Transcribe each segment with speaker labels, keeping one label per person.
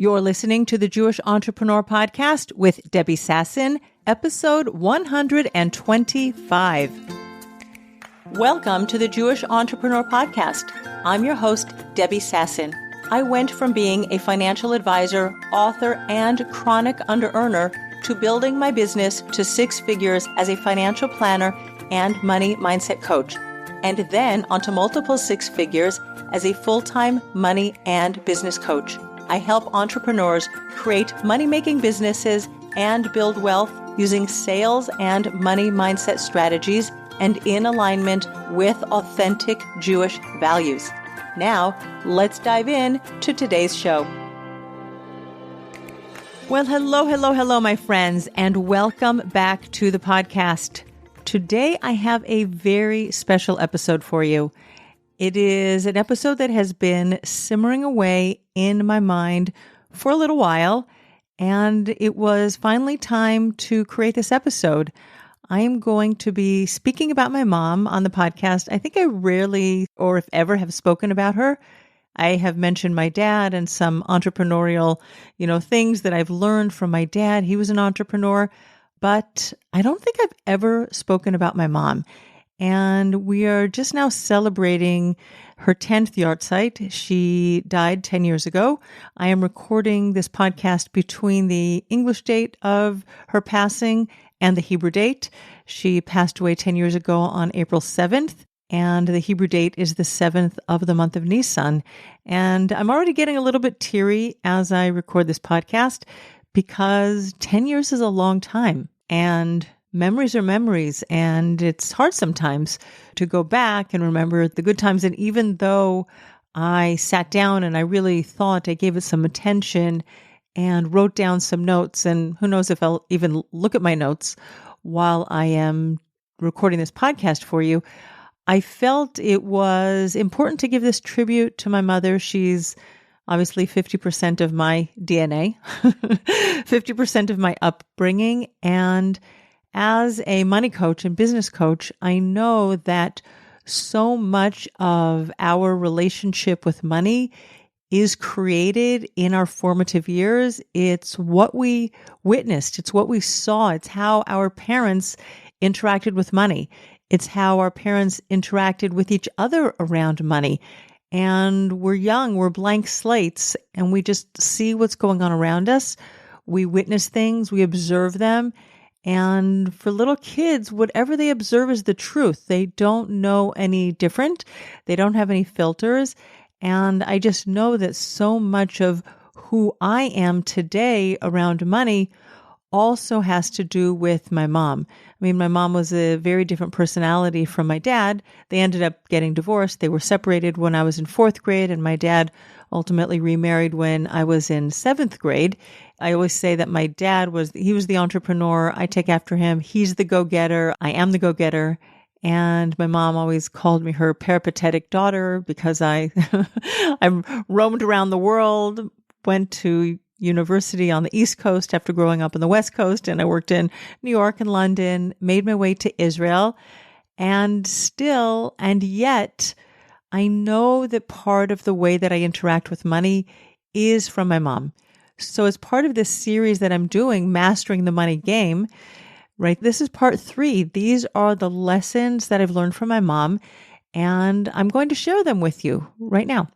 Speaker 1: You're listening to the Jewish Entrepreneur Podcast with Debbie Sasson, episode 125. Welcome to the Jewish Entrepreneur Podcast. I'm your host, Debbie Sasson. I went from being a financial advisor, author, and chronic under-earner to building my business to six figures as a financial planner and money mindset coach, and then onto multiple six figures as a full-time money and business coach. I help entrepreneurs create money-making businesses and build wealth using sales and money mindset strategies and in alignment with authentic Jewish values. Now, let's dive in to today's show. Well, hello, my friends, and welcome back to the podcast. Today, I have a very special episode for you. It is an episode that has been simmering away in my mind for a little while, and it was finally time to create this episode. I am going to be speaking about my mom on the podcast. I think I rarely, or if ever, have spoken about her. I have mentioned my dad and some entrepreneurial, things that I've learned from my dad. He was an entrepreneur, but I don't think I've ever spoken about my mom. And we are just now celebrating her 10th yahrzeit. She died 10 years ago. I am recording this podcast between the English date of her passing and the Hebrew date. She passed away 10 years ago on April 7th, and the Hebrew date is the 7th of the month of Nisan. And I'm already getting a little bit teary as I record this podcast because 10 years is a long time. And memories are memories, and it's hard sometimes to go back and remember the good times. And even though I sat down and I really thought, I gave it some attention and wrote down some notes, and who knows if I'll even look at my notes while I am recording this podcast for you, I felt it was important to give this tribute to my mother. She's obviously 50% of my DNA, 50% of my upbringing, and as a money coach and business coach, I know that so much of our relationship with money is created in our formative years. It's what we witnessed. It's what we saw. It's how our parents interacted with money. It's how our parents interacted with each other around money. And we're young, we're blank slates, and we just see what's going on around us. We witness things, we observe them. And for little kids, whatever they observe is the truth. They don't know any different. They don't have any filters. And I just know that so much of who I am today around money also has to do with my mom. I mean, my mom was a very different personality from my dad. They ended up getting divorced. They were separated when I was in fourth grade, and my dad ultimately remarried when I was in seventh grade. I always say that my dad was the entrepreneur. I take after him. He's the go-getter. I am the go-getter. And my mom always called me her peripatetic daughter because I roamed around the world, went to university on the East Coast after growing up on the West Coast, and I worked in New York and London, made my way to Israel, and yet, I know that part of the way that I interact with money is from my mom. So as part of this series that I'm doing, Mastering the Money Game, right? This is part 3. These are the lessons that I've learned from my mom, and I'm going to share them with you right now.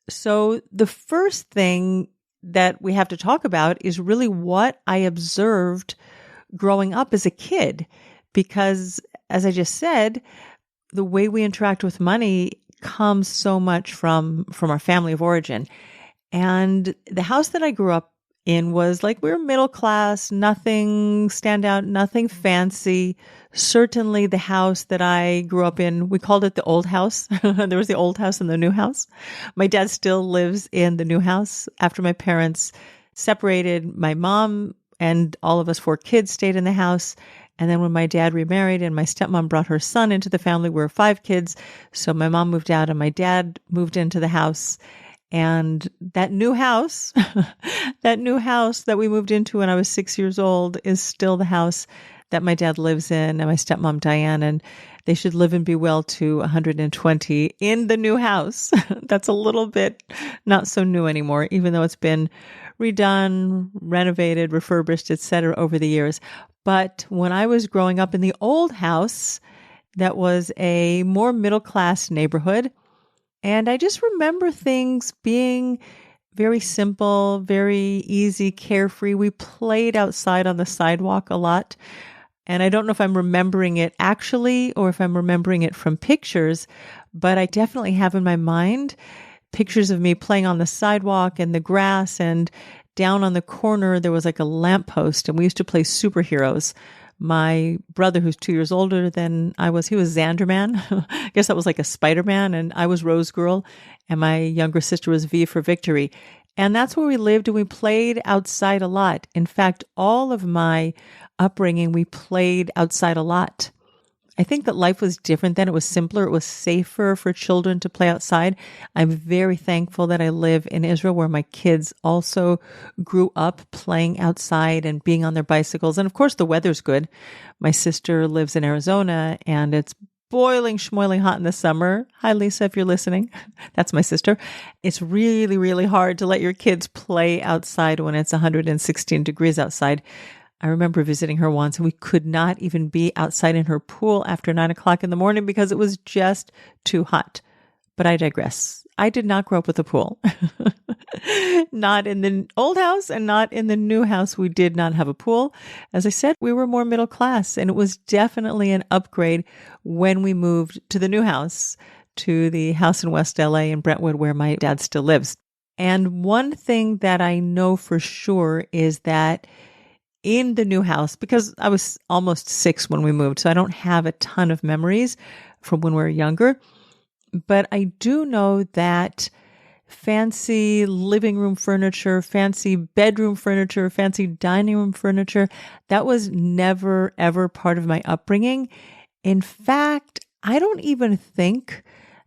Speaker 1: So the first thing that we have to talk about is really what I observed growing up as a kid, because as I just said, the way we interact with money comes so much from our family of origin. And the house that I grew up in was we were middle class, nothing standout, nothing fancy. Certainly the house that I grew up in, we called it the old house. There was the old house and the new house. My dad still lives in the new house. After my parents separated, my mom and all of us 4 kids stayed in the house. And then when my dad remarried and my stepmom brought her son into the family, we were 5 kids. So my mom moved out and my dad moved into the house. And that new house, that we moved into when I was 6 years old is still the house that my dad lives in and my stepmom Diane, and they should live and be well to 120 in the new house. That's a little bit not so new anymore, even though it's been redone, renovated, refurbished, etc. over the years. But when I was growing up in the old house, that was a more middle-class neighborhood. And I just remember things being very simple, very easy, carefree. We played outside on the sidewalk a lot. And I don't know if I'm remembering it actually or if I'm remembering it from pictures, but I definitely have in my mind pictures of me playing on the sidewalk and the grass, and down on the corner there was like a lamppost, and we used to play superheroes. My brother, who's 2 years older than I was, he was Xanderman. I guess that was like a Spider-Man, and I was Rose Girl, and my younger sister was V for Victory. And that's where we lived, and we played outside a lot. In fact, all of my upbringing, we played outside a lot. I think that life was different then. It was simpler. It was safer for children to play outside. I'm very thankful that I live in Israel, where my kids also grew up playing outside and being on their bicycles. And of course, the weather's good. My sister lives in Arizona, and it's boiling, schmoiling hot in the summer. Hi, Lisa, if you're listening. That's my sister. It's really, really hard to let your kids play outside when it's 116 degrees outside. I remember visiting her once, and we could not even be outside in her pool after 9 o'clock in the morning because it was just too hot. But I digress. I did not grow up with a pool. Not in the old house and not in the new house. We did not have a pool. As I said, we were more middle class, and it was definitely an upgrade when we moved to the new house, to the house in West LA in Brentwood, where my dad still lives. And one thing that I know for sure is that in the new house, because I was almost 6 when we moved, so I don't have a ton of memories from when we were younger, but I do know that fancy living room furniture, fancy bedroom furniture, fancy dining room furniture, that was never, ever part of my upbringing. In fact, I don't even think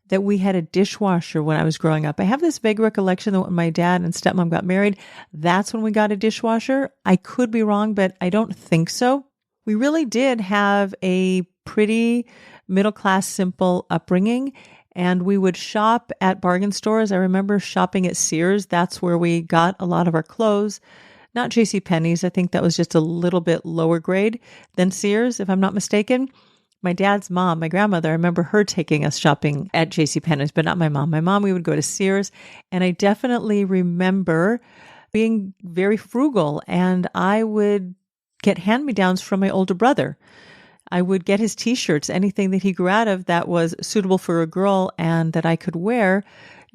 Speaker 1: that we had a dishwasher when I was growing up. I have this vague recollection that when my dad and stepmom got married, that's when we got a dishwasher. I could be wrong, but I don't think so. We really did have a pretty middle-class, simple upbringing, and we would shop at bargain stores. I remember shopping at Sears. That's where we got a lot of our clothes. Not JCPenney's. I think that was just a little bit lower grade than Sears, if I'm not mistaken. My dad's mom, my grandmother, I remember her taking us shopping at JCPenney's, but not my mom. My mom, we would go to Sears, and I definitely remember being very frugal, and I would get hand-me-downs from my older brother. I would get his t-shirts, anything that he grew out of that was suitable for a girl and that I could wear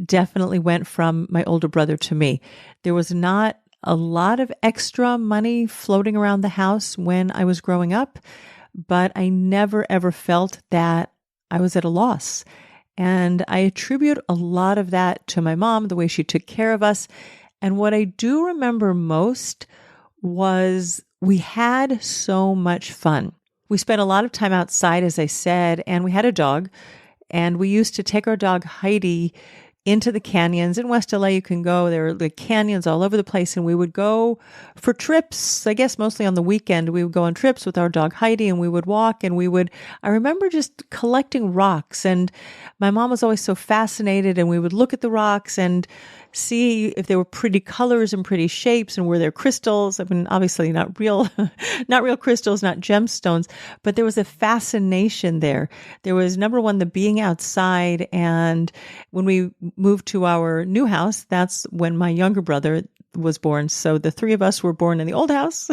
Speaker 1: definitely went from my older brother to me. There was not a lot of extra money floating around the house when I was growing up, but I never ever felt that I was at a loss. And I attribute a lot of that to my mom, the way she took care of us. And what I do remember most was we had so much fun. We spent a lot of time outside, as I said, and we had a dog. And we used to take our dog Heidi into the canyons. In West LA, you can go, there are like canyons all over the place. And we would go for trips, I guess mostly on the weekend. We would go on trips with our dog Heidi, and we would walk, and I remember just collecting rocks. And my mom was always so fascinated, and we would look at the rocks and see if they were pretty colors and pretty shapes, and were there crystals. I mean, obviously not real, not real crystals, not gemstones, but there was a fascination there. There was, number one, the being outside. And when we moved to our new house, that's when my younger brother was born. So the three of us were born in the old house.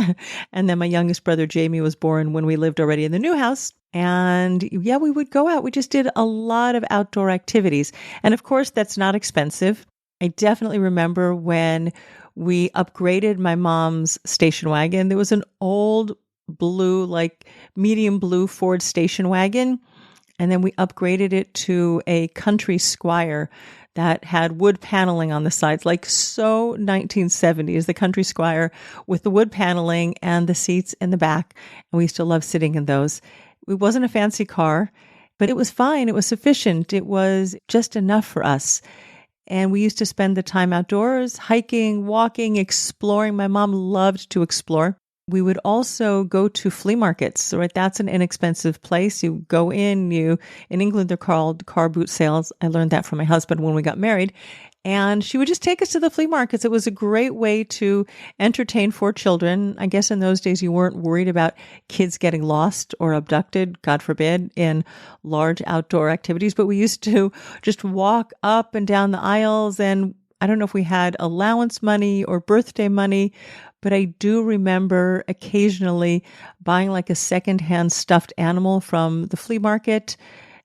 Speaker 1: And then my youngest brother, Jamie, was born when we lived already in the new house. And yeah, we would go out. We just did a lot of outdoor activities. And of course, that's not expensive. I definitely remember when we upgraded my mom's station wagon. There was an old blue, like medium blue Ford station wagon. And then we upgraded it to a country Squire that had wood paneling on the sides, like so 1970s, the country Squire with the wood paneling and the seats in the back. And we used to love sitting in those. It wasn't a fancy car, but it was fine. It was sufficient. It was just enough for us. And we used to spend the time outdoors, hiking, walking, exploring. My mom loved to explore. We would also go to flea markets, right? That's an inexpensive place. You go in England, they're called car boot sales. I learned that from my husband when we got married. And she would just take us to the flea markets. It was a great way to entertain 4 children. I guess in those days you weren't worried about kids getting lost or abducted, God forbid, in large outdoor activities. But we used to just walk up and down the aisles, and I don't know if we had allowance money or birthday money, but I do remember occasionally buying like a secondhand stuffed animal from the flea market.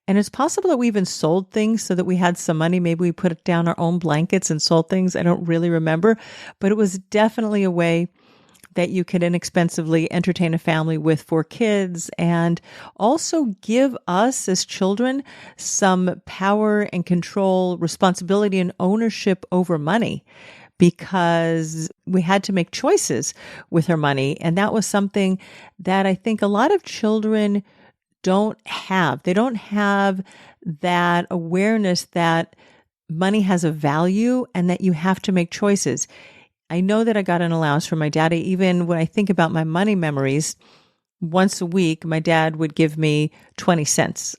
Speaker 1: And it's possible that we even sold things so that we had some money. Maybe we put down our own blankets and sold things. I don't really remember, but it was definitely a way that you could inexpensively entertain a family with 4 kids and also give us as children some power and control, responsibility and ownership over money, because we had to make choices with our money. And that was something that I think a lot of children don't have. They don't have that awareness that money has a value and that you have to make choices. I know that I got an allowance from my daddy. Even when I think about my money memories, once a week, my dad would give me 20 cents.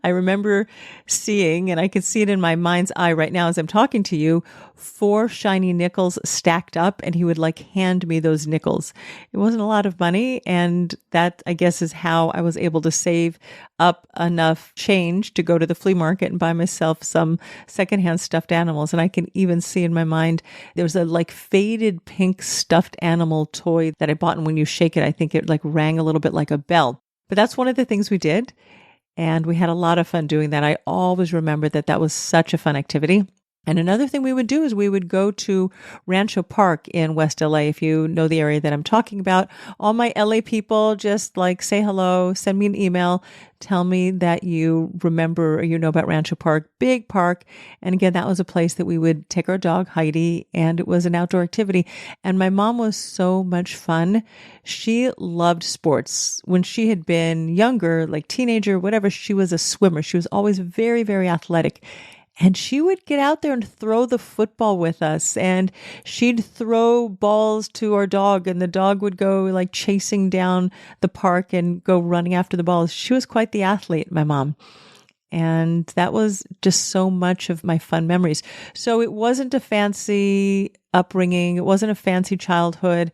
Speaker 1: I remember seeing, and I can see it in my mind's eye right now as I'm talking to you, 4 shiny nickels stacked up, and he would like hand me those nickels. It wasn't a lot of money, and that, I guess, is how I was able to save up enough change to go to the flea market and buy myself some secondhand stuffed animals. And I can even see in my mind, there was a like faded pink stuffed animal toy that I bought, and when you shake it, I think it like rang a little bit like a bell. But that's one of the things we did. And we had a lot of fun doing that. I always remember that that was such a fun activity. And another thing we would do is we would go to Rancho Park in West LA. If you know the area that I'm talking about, all my LA people just like say hello, send me an email, tell me that you remember or you know about Rancho Park, big park. And again, that was a place that we would take our dog Heidi, and it was an outdoor activity. And my mom was so much fun. She loved sports. When she had been younger, like teenager, whatever, she was a swimmer. She was always very, very athletic. And she would get out there and throw the football with us, and she'd throw balls to our dog, and the dog would go like chasing down the park and go running after the balls. She was quite the athlete, my mom. And that was just so much of my fun memories. So it wasn't a fancy upbringing. It wasn't a fancy childhood.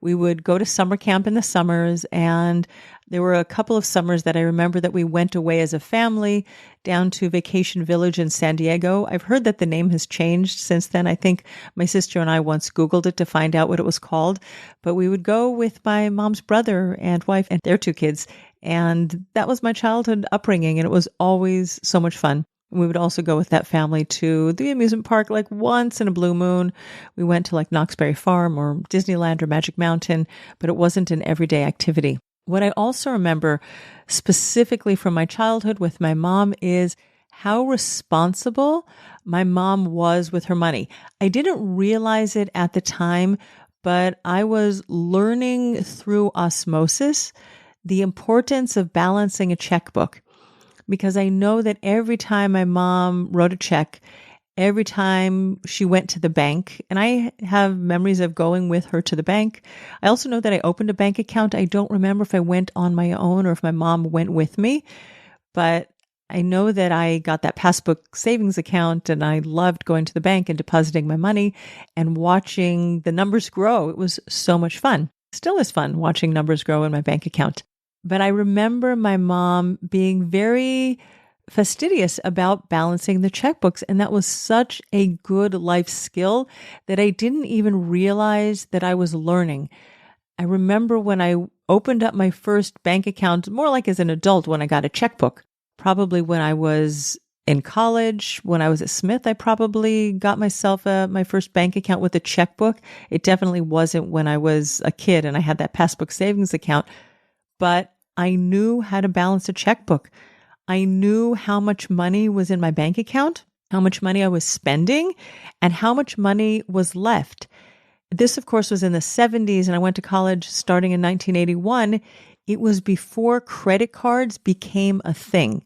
Speaker 1: We would go to summer camp in the summers, and there were a couple of summers that I remember that we went away as a family down to Vacation Village in San Diego. I've heard that the name has changed since then. I think my sister and I once Googled it to find out what it was called. But we would go with my mom's brother and wife and their 2 kids. And that was my childhood upbringing, and it was always so much fun. We would also go with that family to the amusement park like once in a blue moon. We went to like Knoxbury Farm or Disneyland or Magic Mountain, but it wasn't an everyday activity. What I also remember specifically from my childhood with my mom is how responsible my mom was with her money. I didn't realize it at the time, but I was learning through osmosis the importance of balancing a checkbook. Because I know that every time my mom wrote a check, every time she went to the bank, and I have memories of going with her to the bank. I also know that I opened a bank account. I don't remember if I went on my own or if my mom went with me, but I know that I got that passbook savings account, and I loved going to the bank and depositing my money and watching the numbers grow. It was so much fun. Still is fun watching numbers grow in my bank account. But I remember my mom being very fastidious about balancing the checkbooks. And that was such a good life skill that I didn't even realize that I was learning. I remember when I opened up my first bank account, more like as an adult when I got a checkbook, probably when I was in college. When I was at Smith, I probably got myself my first bank account with a checkbook. It definitely wasn't when I was a kid and I had that passbook savings account. But I knew how to balance a checkbook. I knew how much money was in my bank account, how much money I was spending, and how much money was left. This, of course, was in the 70s, and I went to college starting in 1981. It was before credit cards became a thing.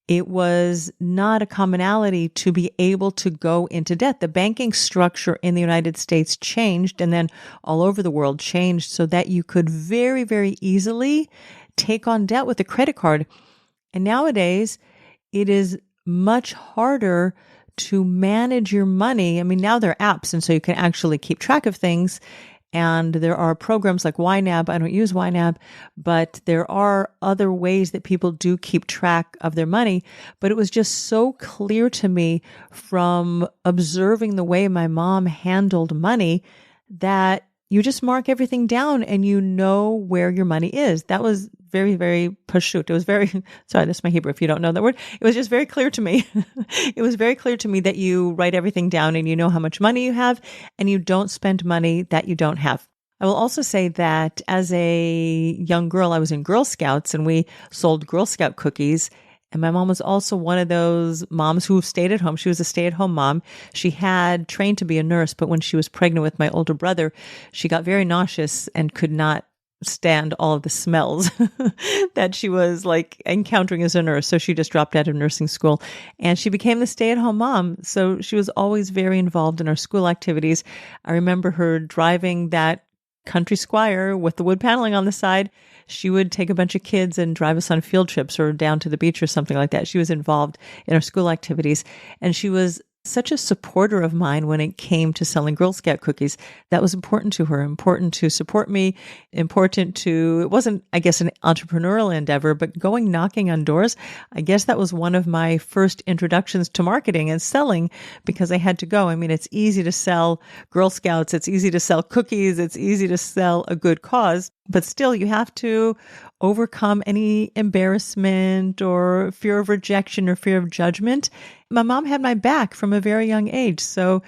Speaker 1: It was not a commonality to be able to go into debt. The banking structure in the United States changed, and then all over the world changed so that you could very, very easily take on debt with a credit card. And nowadays, it is much harder to manage your money. I mean, now there are apps, and so you can actually keep track of things. And there are programs like YNAB. I don't use YNAB, but there are other ways that people do keep track of their money. But it was just so clear to me from observing the way my mom handled money that you just mark everything down and you know where your money is. That was very, very pashut. It was very, sorry, that's my Hebrew if you don't know that word. It was just very clear to me. It was very clear to me that you write everything down and you know how much money you have and you don't spend money that you don't have. I will also say that as a young girl, I was in Girl Scouts and we sold Girl Scout cookies. And my mom was also one of those moms who stayed at home. She was a stay-at-home mom. She had trained to be a nurse, but when she was pregnant with my older brother, she got very nauseous and could not stand all of the smells that she was like encountering as a nurse. So she just dropped out of nursing school and she became the stay-at-home mom. So she was always very involved in our school activities. I remember her driving that country Squire with the wood paneling on the side. She would take a bunch of kids and drive us on field trips or down to the beach or something like that. She was involved in our school activities. And she was such a supporter of mine when it came to selling Girl Scout cookies. That was important to her, important to support me, important to, it wasn't, I guess, an entrepreneurial endeavor, but going knocking on doors. I guess that was one of my first introductions to marketing and selling because I had to go. I mean, it's easy to sell Girl Scouts. It's easy to sell cookies. It's easy to sell a good cause, but still you have to overcome any embarrassment or fear of rejection or fear of judgment. My mom had my back from a very young age. So,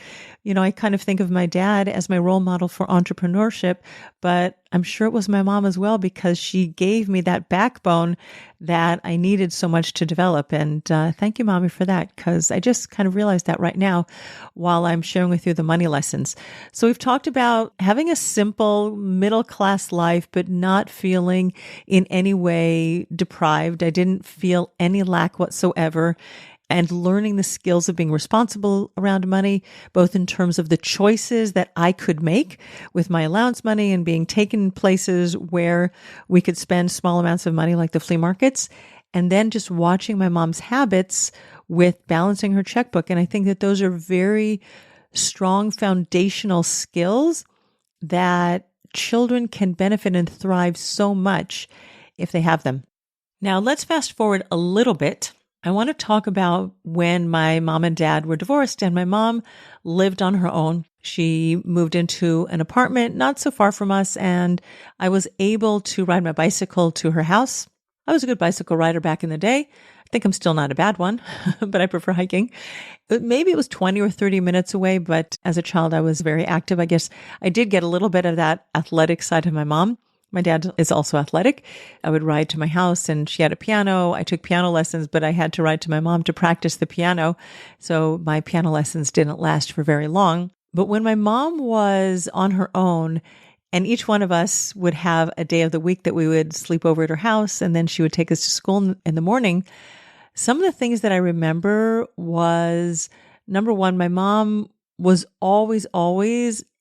Speaker 1: I kind of think of my dad as my role model for entrepreneurship, but I'm sure it was my mom as well because she gave me that backbone that I needed so much to develop. And thank you, Mommy, for that, because I just kind of realized that right now while I'm sharing with you the money lessons. So we've talked about having a simple middle-class life, but not feeling in any way deprived. I didn't feel any lack whatsoever. And learning the skills of being responsible around money, both in terms of the choices that I could make with my allowance money and being taken places where we could spend small amounts of money like the flea markets, and then just watching my mom's habits with balancing her checkbook. And I think that those are very strong foundational skills that children can benefit and thrive so much if they have them. Now, let's fast forward a little bit. I want to talk about when my mom and dad were divorced and my mom lived on her own. She moved into an apartment not so far from us, and I was able to ride my bicycle to her house. I was a good bicycle rider back in the day. I think I'm still not a bad one, but I prefer hiking. Maybe it was 20 or 30 minutes away, but as a child, I was very active. I guess I did get a little bit of that athletic side of my mom. My dad is also athletic. I would ride to my house and she had a piano. I took piano lessons, but I had to ride to my mom to practice the piano. So my piano lessons didn't last for very long. But when my mom was on her own, and each one of us would have a day of the week that we would sleep over at her house, and then she would take us to school in the morning, some of the things that I remember was, number one, my mom was always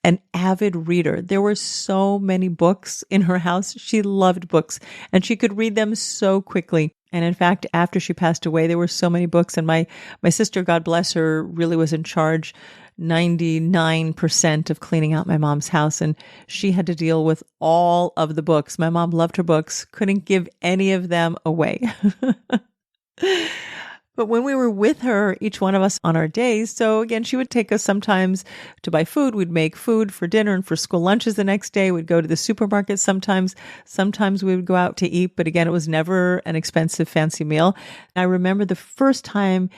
Speaker 1: an avid reader. There were so many books in her house. She loved books and she could read them so quickly. And in fact, after she passed away, there were so many books. And my sister, God bless her, really was in charge 99% of cleaning out my mom's house. And she had to deal with all of the books. My mom loved her books, couldn't give any of them away. But when we were with her, each one of us on our days, so again, she would take us sometimes to buy food. We'd make food for dinner and for school lunches the next day. We'd go to the supermarket sometimes. Sometimes we would go out to eat, but again, it was never an expensive, fancy meal. And I remember the first time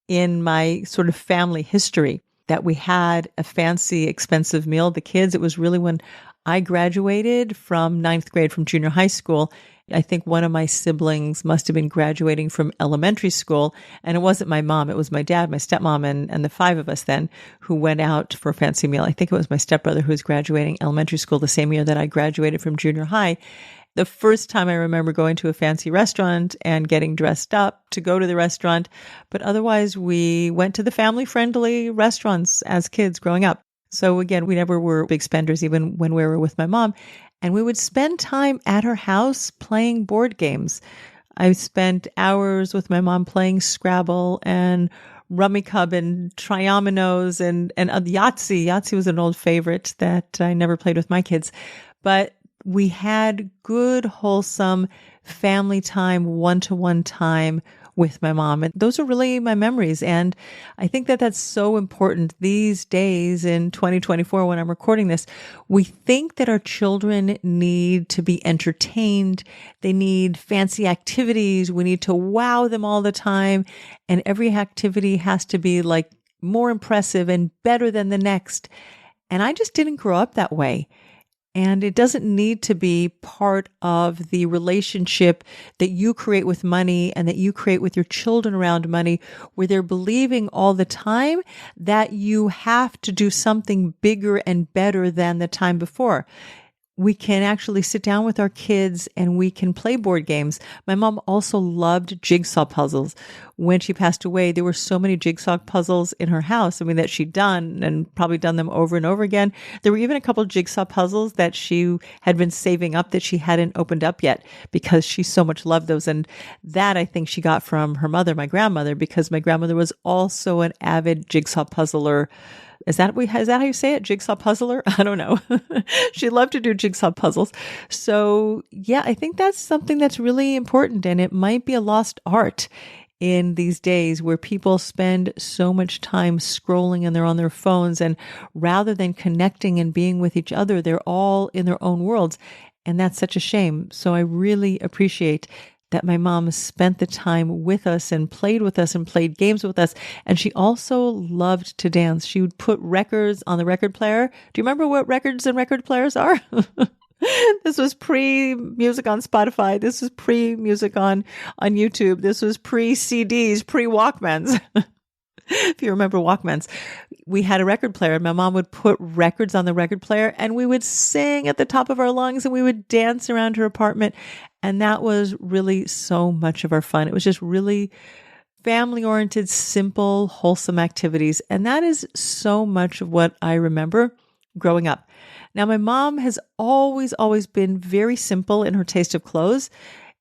Speaker 1: in my sort of family history that we had a fancy, expensive meal. The kids, it was really when I graduated from ninth grade from junior high school. I think one of my siblings must have been graduating from elementary school, and it wasn't my mom. It was my dad, my stepmom, and the five of us then who went out for a fancy meal. I think it was my stepbrother who was graduating elementary school the same year that I graduated from junior high. The first time I remember going to a fancy restaurant and getting dressed up to go to the restaurant, but otherwise we went to the family-friendly restaurants as kids growing up. So again, we never were big spenders even when we were with my mom. And we would spend time at her house playing board games. I spent hours with my mom playing Scrabble and Rummikub and Triominoes and Yahtzee. Yahtzee was an old favorite that I never played with my kids. But we had good, wholesome family time, one-to-one time with my mom. And those are really my memories. And I think that that's so important these days in 2024 when I'm recording this. We think that our children need to be entertained. They need fancy activities. We need to wow them all the time. And every activity has to be like more impressive and better than the next. And I just didn't grow up that way. And it doesn't need to be part of the relationship that you create with money and that you create with your children around money, where they're believing all the time that you have to do something bigger and better than the time before. We can actually sit down with our kids and we can play board games. My mom also loved jigsaw puzzles. When she passed away, there were so many jigsaw puzzles in her house. I mean, that she'd done and probably done them over and over again. There were even a couple of jigsaw puzzles that she had been saving up that she hadn't opened up yet because she so much loved those. And that I think she got from her mother, my grandmother, because my grandmother was also an avid jigsaw puzzler. Is that how you say it? Jigsaw puzzler? I don't know. She loved to do jigsaw puzzles. So yeah, I think that's something that's really important, and it might be a lost art in these days where people spend so much time scrolling and they're on their phones, and rather than connecting and being with each other, they're all in their own worlds. And that's such a shame. So I really appreciate that my mom spent the time with us and played with us and played games with us. And she also loved to dance. She would put records on the record player. Do you remember what records and record players are? This was pre-music on Spotify. This was pre-music on YouTube. This was pre-CDs, pre-Walkmans. If you remember Walkmans, we had a record player and my mom would put records on the record player and we would sing at the top of our lungs and we would dance around her apartment. And that was really so much of our fun. It was just really family-oriented, simple, wholesome activities. And that is so much of what I remember growing up. Now, my mom has always been very simple in her taste of clothes.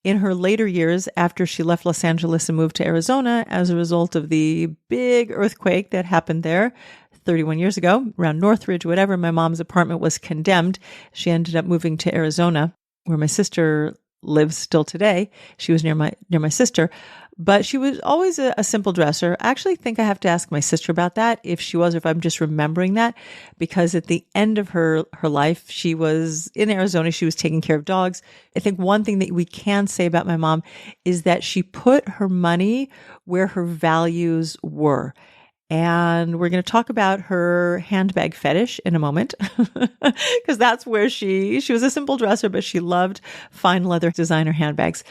Speaker 1: In her later years, after she left Los Angeles and moved to Arizona as a result of the big earthquake that happened there 31 years ago, around Northridge, whatever, my mom's apartment was condemned. She ended up moving to Arizona, where my sister lives still today. She was near my sister, but she was always a simple dresser. I actually think I have to ask my sister about that, if she was, or if I'm just remembering that, because at the end of her life, she was in Arizona. She was taking care of dogs. I think one thing that we can say about my mom is that she put her money where her values were. And we're going to talk about her handbag fetish in a moment, because that's where she was a simple dresser, but she loved fine leather designer handbags.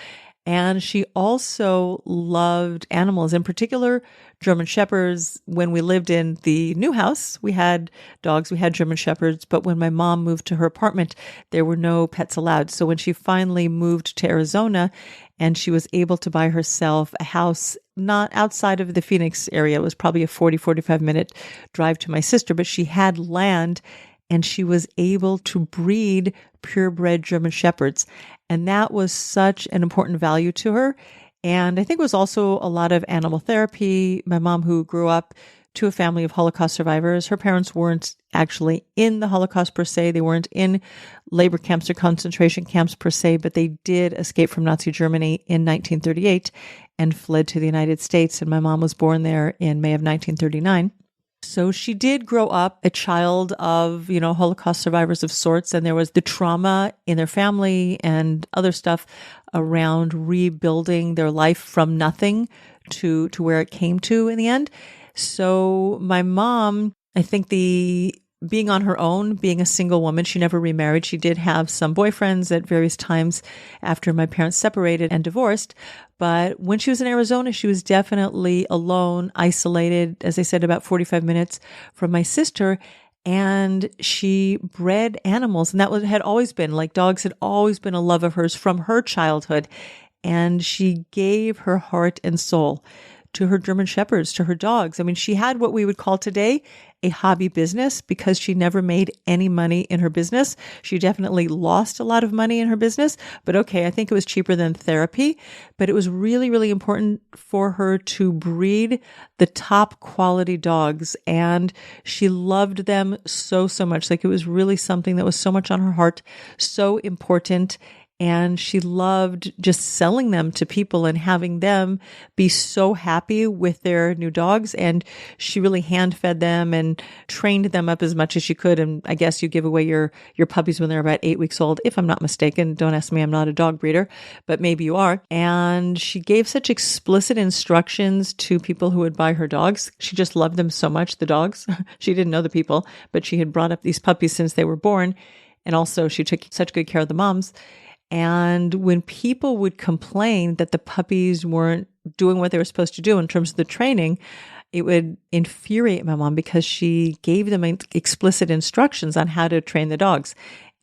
Speaker 1: And she also loved animals, in particular German Shepherds. When we lived in the new house, we had dogs, we had German Shepherds, but when my mom moved to her apartment, there were no pets allowed. So when she finally moved to Arizona and she was able to buy herself a house not outside of the Phoenix area, it was probably a 45 minute drive to my sister, but she had land and she was able to breed purebred German Shepherds. And that was such an important value to her. And I think it was also a lot of animal therapy. My mom, who grew up to a family of Holocaust survivors, her parents weren't actually in the Holocaust per se. They weren't in labor camps or concentration camps per se, but they did escape from Nazi Germany in 1938 and fled to the United States. And my mom was born there in May of 1939. So she did grow up a child of, Holocaust survivors of sorts. And there was the trauma in their family and other stuff around rebuilding their life from nothing to where it came to in the end. So my mom, I think being on her own, being a single woman, she never remarried. She did have some boyfriends at various times after my parents separated and divorced. But when she was in Arizona, she was definitely alone, isolated, as I said, about 45 minutes from my sister. And she bred animals. And that had always been, like dogs had always been a love of hers from her childhood. And she gave her heart and soul to her German Shepherds, to her dogs. I mean, she had what we would call today a hobby business because she never made any money in her business. She definitely lost a lot of money in her business, but okay, I think it was cheaper than therapy. But it was really, really important for her to breed the top quality dogs. And she loved them so, so much. Like it was really something that was so much on her heart, so important. And she loved just selling them to people and having them be so happy with their new dogs. And she really hand fed them and trained them up as much as she could. And I guess you give away your puppies when they're about 8 weeks old, if I'm not mistaken. Don't ask me, I'm not a dog breeder, but maybe you are. And she gave such explicit instructions to people who would buy her dogs. She just loved them so much, the dogs. She didn't know the people, but she had brought up these puppies since they were born. And also she took such good care of the moms. And when people would complain that the puppies weren't doing what they were supposed to do in terms of the training, it would infuriate my mom because she gave them explicit instructions on how to train the dogs.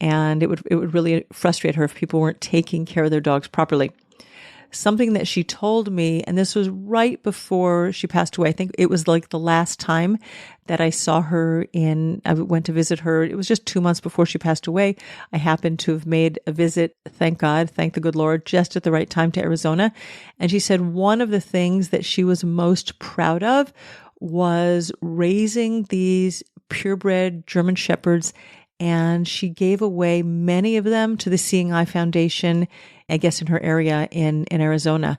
Speaker 1: And it would really frustrate her if people weren't taking care of their dogs properly. Something that she told me, and this was right before she passed away. I think it was like the last time that I saw her I went to visit her. It was just 2 months before she passed away. I happened to have made a visit, thank God, thank the good Lord, just at the right time to Arizona. And she said one of the things that she was most proud of was raising these purebred German Shepherds. And she gave away many of them to the Seeing Eye Foundation, I guess in her area in Arizona.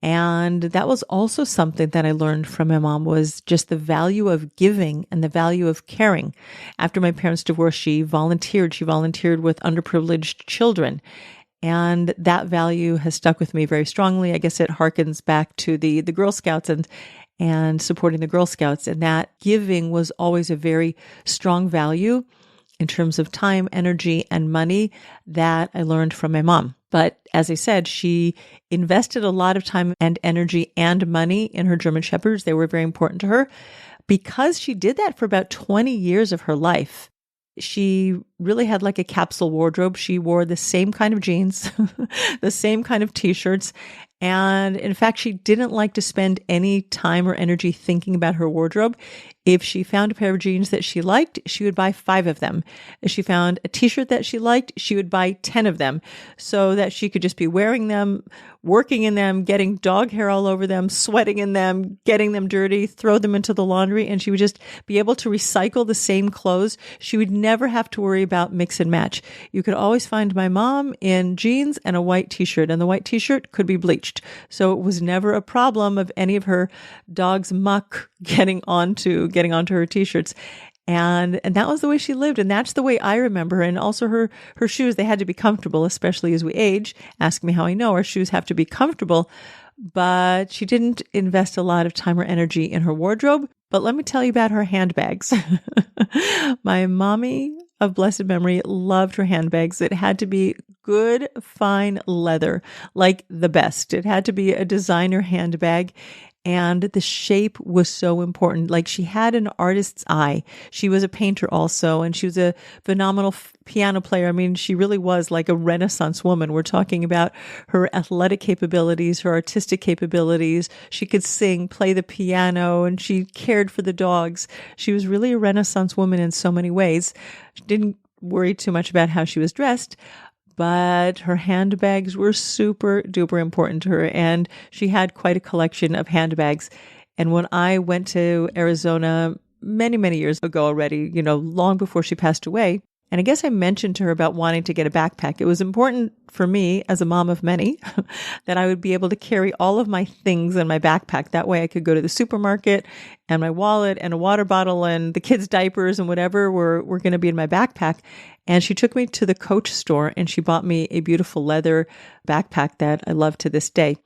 Speaker 1: And that was also something that I learned from my mom, was just the value of giving and the value of caring. After my parents' divorce, she volunteered. She volunteered with underprivileged children. And that value has stuck with me very strongly. I guess it harkens back to the Girl Scouts and supporting the Girl Scouts. And that giving was always a very strong value in terms of time, energy, and money that I learned from my mom. But as I said, she invested a lot of time and energy and money in her German Shepherds. They were very important to her. Because she did that for about 20 years of her life, she really had like a capsule wardrobe. She wore the same kind of jeans, the same kind of t-shirts. And in fact, she didn't like to spend any time or energy thinking about her wardrobe. If she found a pair of jeans that she liked, she would buy 5 of them. If she found a t-shirt that she liked, she would buy 10 of them so that she could just be wearing them, working in them, getting dog hair all over them, sweating in them, getting them dirty, throw them into the laundry, and she would just be able to recycle the same clothes. She would never have to worry about mix and match. You could always find my mom in jeans and a white t-shirt, and the white t-shirt could be bleached. So it was never a problem of any of her dog's muck getting onto her t-shirts. And that was the way she lived. And that's the way I remember her. And also her shoes, they had to be comfortable, especially as we age. Ask me how I know. Our shoes have to be comfortable. But she didn't invest a lot of time or energy in her wardrobe. But let me tell you about her handbags. My mommy of blessed memory loved her handbags. It had to be good, fine leather, like the best. It had to be a designer handbag. And the shape was so important. Like she had an artist's eye. She was a painter also, and she was a phenomenal piano player. I mean, she really was like a Renaissance woman. We're talking about her athletic capabilities, her artistic capabilities. She could sing, play the piano, and she cared for the dogs. She was really a Renaissance woman in so many ways. She didn't worry too much about how she was dressed, but her handbags were super duper important to her. And she had quite a collection of handbags. And when I went to Arizona many, many years ago already, long before she passed away, and I guess I mentioned to her about wanting to get a backpack. It was important for me as a mom of many that I would be able to carry all of my things in my backpack. That way I could go to the supermarket and my wallet and a water bottle and the kids' diapers and whatever were going to be in my backpack. And she took me to the Coach store and she bought me a beautiful leather backpack that I love to this day.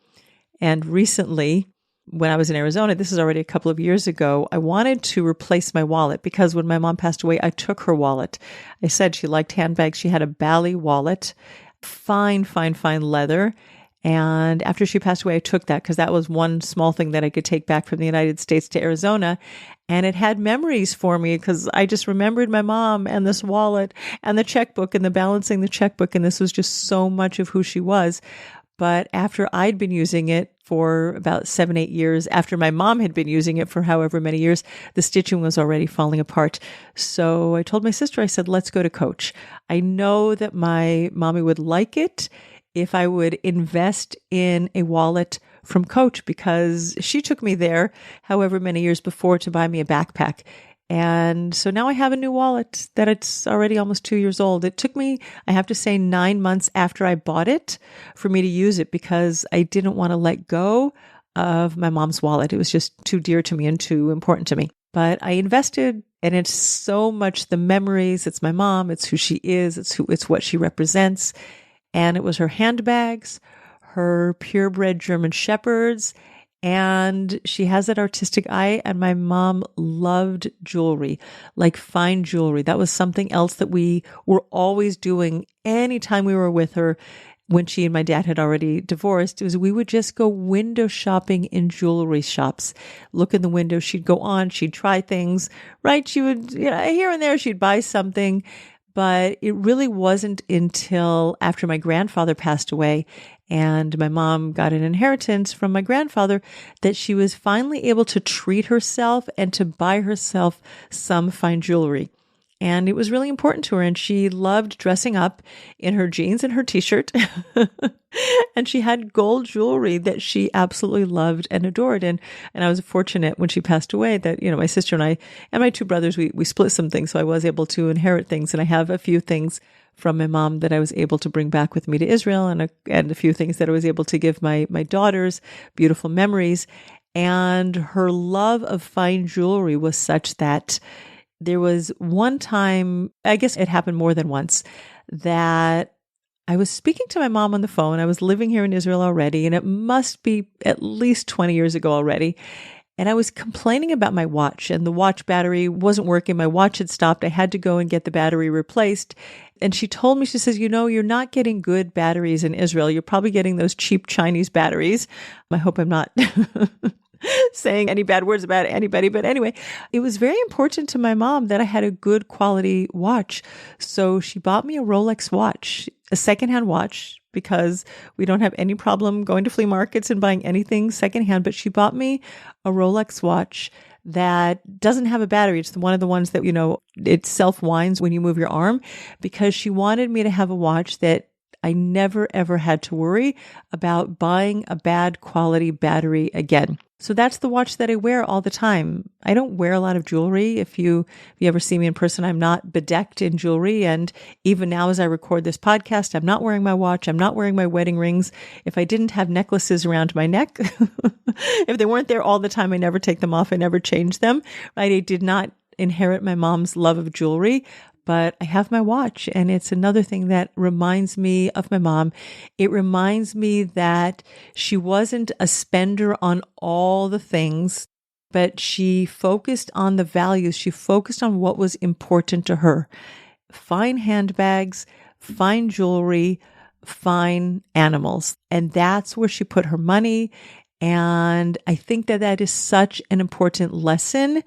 Speaker 1: And recently, when I was in Arizona, this is already a couple of years ago, I wanted to replace my wallet because when my mom passed away, I took her wallet. I said she liked handbags. She had a Bally wallet, fine leather. And after she passed away, I took that because that was one small thing that I could take back from the United States to Arizona. And it had memories for me because I just remembered my mom and this wallet and the checkbook and the balancing the checkbook. And this was just so much of who she was. But after I'd been using it, for about 7, 8 years. After my mom had been using it for however many years, the stitching was already falling apart. So I told my sister, I said, let's go to Coach. I know that my mommy would like it if I would invest in a wallet from Coach, because she took me there however many years before to buy me a backpack. And so now I have a new wallet that it's already almost 2 years old. It took me, I have to say, 9 months after I bought it for me to use it, because I didn't want to let go of my mom's wallet. It was just too dear to me and too important to me. But I invested, and it's so much the memories. It's my mom. It's who she is. It's what she represents. And it was her handbags, her purebred German shepherds, and she has that artistic eye. And my mom loved jewelry, like fine jewelry. That was something else that we were always doing anytime we were with her. When she and my dad had already divorced, it was, we would just go window shopping in jewelry shops. Look in the window. She'd go on. She'd try things, right? She would, here and there, she'd buy something. But it really wasn't until after my grandfather passed away and my mom got an inheritance from my grandfather that she was finally able to treat herself and to buy herself some fine jewelry. And it was really important to her. And she loved dressing up in her jeans and her t-shirt. And she had gold jewelry that she absolutely loved and adored. And I was fortunate when she passed away that, my sister and I and my two brothers, we split some things. So I was able to inherit things. And I have a few things from my mom that I was able to bring back with me to Israel, and a few things that I was able to give my daughters, beautiful memories. And her love of fine jewelry was such that there was one time, I guess it happened more than once, that I was speaking to my mom on the phone. I was living here in Israel already, and it must be at least 20 years ago already. And I was complaining about my watch, and the watch battery wasn't working. My watch had stopped. I had to go and get the battery replaced. And she told me, she says, you're not getting good batteries in Israel. You're probably getting those cheap Chinese batteries. I hope I'm not saying any bad words about anybody. But anyway, it was very important to my mom that I had a good quality watch. So she bought me a Rolex watch, a secondhand watch, because we don't have any problem going to flea markets and buying anything secondhand. But she bought me a Rolex watch that doesn't have a battery. It's one of the ones that, it self-winds when you move your arm, because she wanted me to have a watch that I never, ever had to worry about buying a bad quality battery again. So that's the watch that I wear all the time. I don't wear a lot of jewelry. If you ever see me in person, I'm not bedecked in jewelry. And even now, as I record this podcast, I'm not wearing my watch. I'm not wearing my wedding rings. If I didn't have necklaces around my neck, if they weren't there all the time, I never take them off. I never change them. Right? I did not inherit my mom's love of jewelry. But I have my watch, and it's another thing that reminds me of my mom. It reminds me that she wasn't a spender on all the things, but she focused on the values. She focused on what was important to her. Fine handbags, fine jewelry, fine animals. And that's where she put her money. And I think that is such an important lesson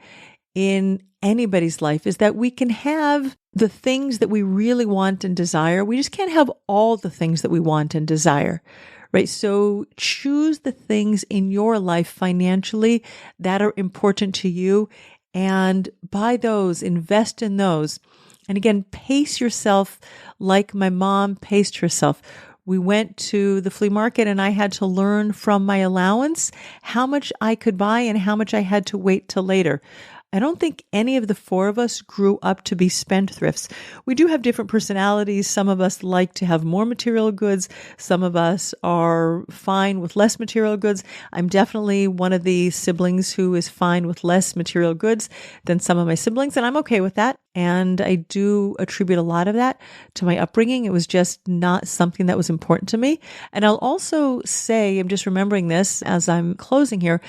Speaker 1: in anybody's life, is that we can have the things that we really want and desire. We just can't have all the things that we want and desire, right? So choose the things in your life financially that are important to you and buy those, invest in those. And again, pace yourself like my mom paced herself. We went to the flea market and I had to learn from my allowance how much I could buy and how much I had to wait till later. I don't think any of the four of us grew up to be spendthrifts. We do have different personalities. Some of us like to have more material goods. Some of us are fine with less material goods. I'm definitely one of the siblings who is fine with less material goods than some of my siblings, and I'm okay with that. And I do attribute a lot of that to my upbringing. It was just not something that was important to me. And I'll also say, I'm just remembering this as I'm closing here,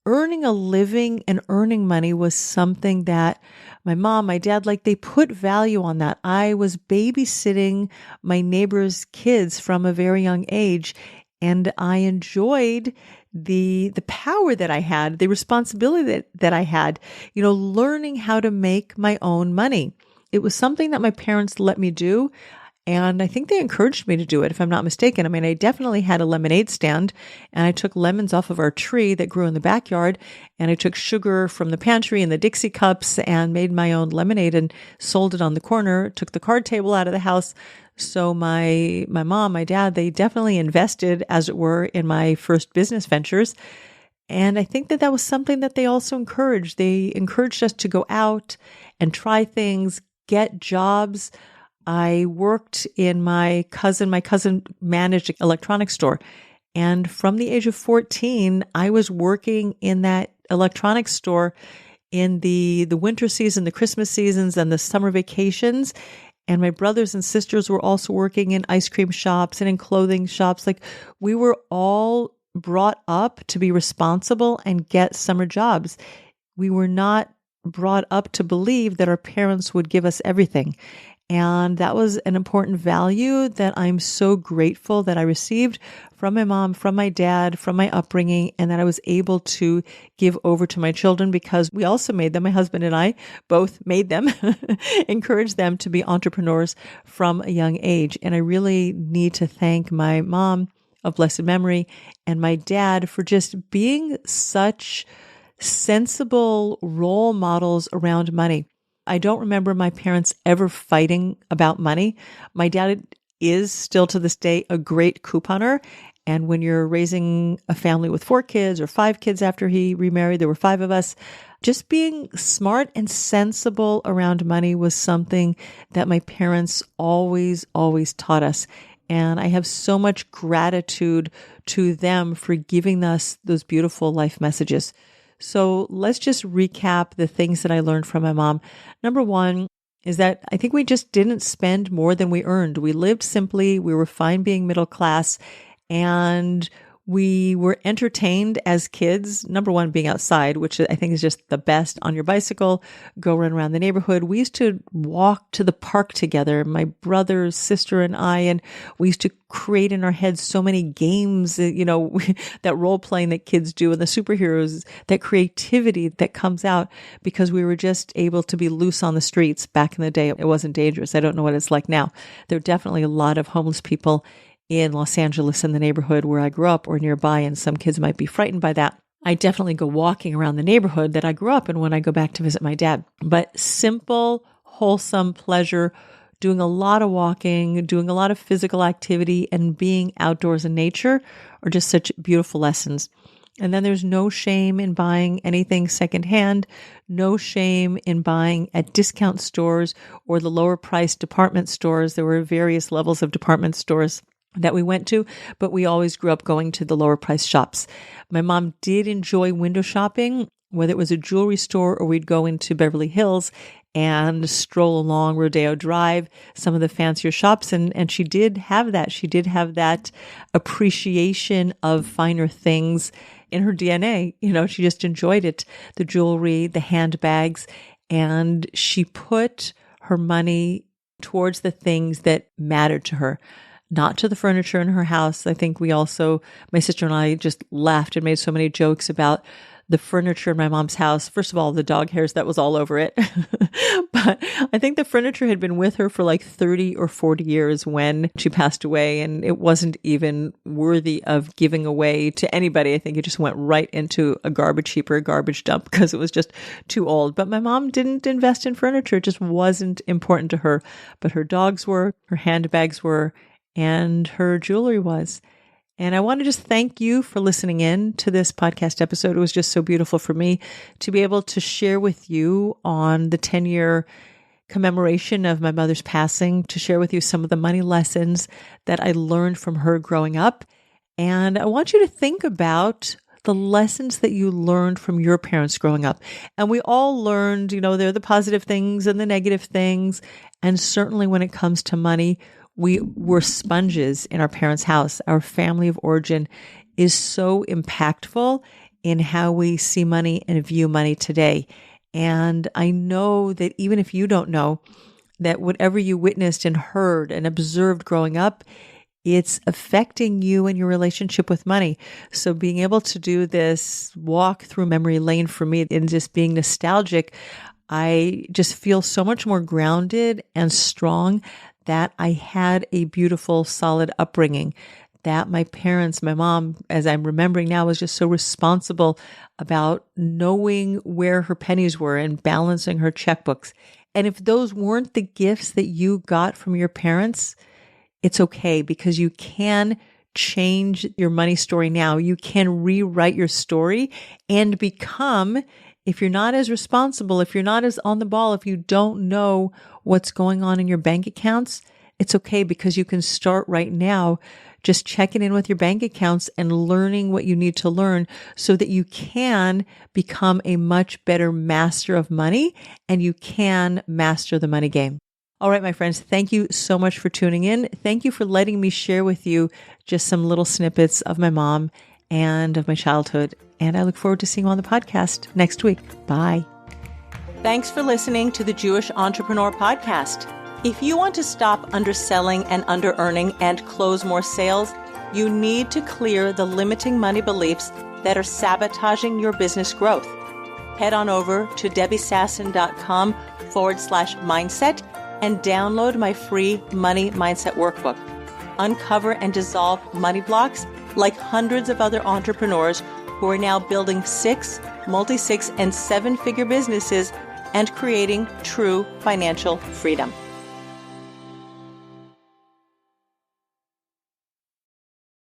Speaker 1: earning a living and earning money was something that my mom, my dad, they put value on that. I was babysitting my neighbor's kids from a very young age, and I enjoyed the power that I had, the responsibility that I had, learning how to make my own money. It was something that my parents let me do. And I think they encouraged me to do it, if I'm not mistaken. I mean, I definitely had a lemonade stand, and I took lemons off of our tree that grew in the backyard, and I took sugar from the pantry in the Dixie cups and made my own lemonade and sold it on the corner, took the card table out of the house. So my mom, my dad, they definitely invested, as it were, in my first business ventures. And I think that was something that they also encouraged. They encouraged us to go out and try things, get jobs. I worked in my cousin managed an electronics store. And from the age of 14, I was working in that electronics store in the winter season, the Christmas seasons, and the summer vacations. And my brothers and sisters were also working in ice cream shops and in clothing shops. Like, we were all brought up to be responsible and get summer jobs. We were not brought up to believe that our parents would give us everything. And that was an important value that I'm so grateful that I received from my mom, from my dad, from my upbringing, and that I was able to give over to my children, because we also made them, my husband and I both made them, encouraged them to be entrepreneurs from a young age. And I really need to thank my mom of blessed memory and my dad for just being such sensible role models around money. I don't remember my parents ever fighting about money. My dad is still to this day a great couponer. And when you're raising a family with 4 kids or 5 kids after he remarried, there were 5 of us, just being smart and sensible around money was something that my parents always taught us. And I have so much gratitude to them for giving us those beautiful life messages. So let's just recap the things that I learned from my mom. Number 1 is that I think we just didn't spend more than we earned. We lived simply. We were fine being middle class, and we were entertained as kids. Number 1 being outside, which I think is just the best, on your bicycle, go run around the neighborhood. We used to walk to the park together, my brother, sister, and I, and we used to create in our heads so many games, that role playing that kids do, and the superheroes, that creativity that comes out because we were just able to be loose on the streets. Back in the day, it wasn't dangerous. I don't know what it's like now. There are definitely a lot of homeless people in Los Angeles, in the neighborhood where I grew up or nearby, and some kids might be frightened by that. I definitely go walking around the neighborhood that I grew up in when I go back to visit my dad. But simple, wholesome pleasure, doing a lot of walking, doing a lot of physical activity, and being outdoors in nature are just such beautiful lessons. And then there's no shame in buying anything secondhand, no shame in buying at discount stores or the lower priced department stores. There were various levels of department stores that we went to, but we always grew up going to the lower price shops. My mom did enjoy window shopping, whether it was a jewelry store or we'd go into Beverly Hills and stroll along Rodeo Drive, some of the fancier shops. And she did have that. She did have that appreciation of finer things in her DNA. She just enjoyed it, the jewelry, the handbags, and she put her money towards the things that mattered to her, not to the furniture in her house. I think my sister and I just laughed and made so many jokes about the furniture in my mom's house. First of all, the dog hairs that was all over it. But I think the furniture had been with her for like 30 or 40 years when she passed away, and it wasn't even worthy of giving away to anybody. I think it just went right into a garbage heap or a garbage dump because it was just too old. But my mom didn't invest in furniture. It just wasn't important to her. But her dogs were, her handbags were, and her jewelry was. And I want to just thank you for listening in to this podcast episode. It was just so beautiful for me to be able to share with you on the 10-year commemoration of my mother's passing, to share with you some of the money lessons that I learned from her growing up. And I want you to think about the lessons that you learned from your parents growing up. And we all learned, there are the positive things and the negative things. And certainly when it comes to money, we were sponges in our parents' house. Our family of origin is so impactful in how we see money and view money today. And I know that even if you don't know, that whatever you witnessed and heard and observed growing up, it's affecting you and your relationship with money. So being able to do this walk through memory lane for me and just being nostalgic, I just feel so much more grounded and strong that I had a beautiful, solid upbringing, that my parents, my mom, as I'm remembering now, was just so responsible about knowing where her pennies were and balancing her checkbooks. And if those weren't the gifts that you got from your parents, it's okay, because you can change your money story now. You can rewrite your story and become, if you're not as responsible, if you're not as on the ball, if you don't know what's going on in your bank accounts, it's okay, because you can start right now just checking in with your bank accounts and learning what you need to learn so that you can become a much better master of money and you can master the money game. All right, my friends, thank you so much for tuning in. Thank you for letting me share with you just some little snippets of my mom and of my childhood. And I look forward to seeing you on the podcast next week. Bye. Thanks for listening to the Jewish Entrepreneur Podcast. If you want to stop underselling and under-earning and close more sales, you need to clear the limiting money beliefs that are sabotaging your business growth. Head on over to debbiesasson.com/mindset and download my free Money Mindset Workbook. Uncover and dissolve money blocks like hundreds of other entrepreneurs who are now building 6, multi-6, and 7-figure businesses and creating true financial freedom.